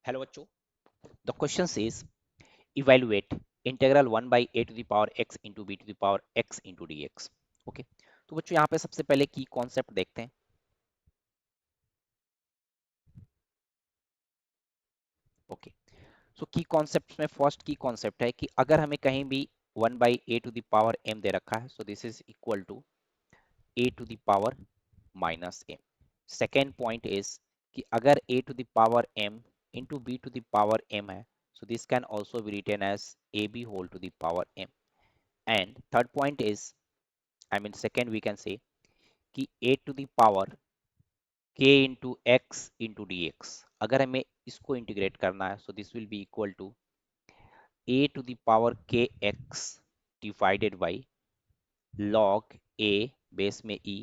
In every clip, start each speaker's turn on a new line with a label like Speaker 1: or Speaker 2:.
Speaker 1: Hello बच्चों, the question says evaluate integral 1 by a to the power x into b to the power x into dx। Okay, तो बच्चों यहाँ पे सबसे पहले की कॉन्सेप्ट देखते हैं। ओके, सो की कॉन्सेप्ट में फर्स्ट की कॉन्सेप्ट है कि अगर हमें कहीं भी 1 by a to the power m दे रखा है, so this is equal to a to the power minus m। Second point is कि अगर a to the power m into b to the power m है, so this can also be written as ab whole to the power m। And third point is, I mean second we can say कि a to the power k into x into dx, अगर हमें इसको integrate करना है, so this will be equal to a to the power kx divided by log a base में e,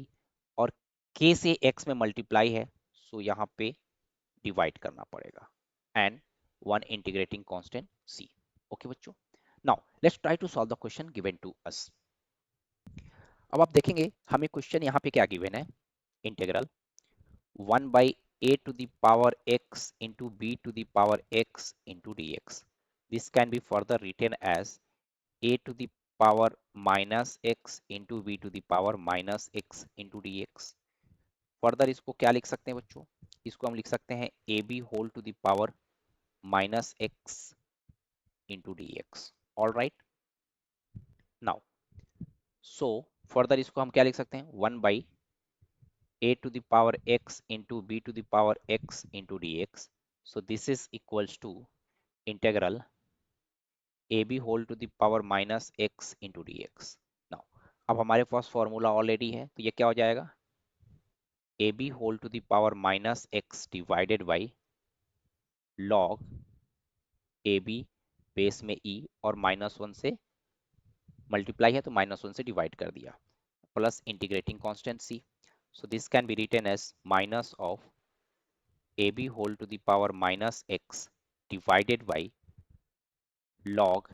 Speaker 1: और k से x में मल्टीप्लाई है, so यहाँ पे डिवाइड करना पड़ेगा, and one integrating constant c। Okay बच्चों, now let's try to solve the question given to us. अब आप देखेंगे हमें क्वेश्चन यहाँ पे क्या गिवन है, integral 1 by a to the power x into b to the power x into dx। This can be further written as a to the power minus x into b to the power minus x into dx। Further इसको क्या लिख सकते हैं बच्चों, इसको हम लिख सकते हैं a b whole to the power minus x into d x. All right, now so further इसको हम क्या लिख सकते हैं, 1 by a to the power x into b to the power x into dx। So this is equals to integral ab whole to the power minus x into dx। Now अब हमारे पास formula already है, तो ये क्या हो जाएगा, ab whole to the power minus x divided by log ab base में e और -1 से मल्टीप्लाई है तो -1 से डिवाइड कर दिया, plus integrating constant c। So this can be written as minus of ab whole to the power minus x divided by log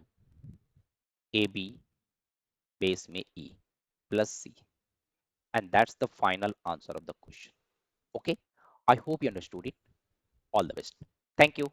Speaker 1: ab base में e plus c, and that's the final answer of the question। Okay, I hope you understood it. All the best. Thank you.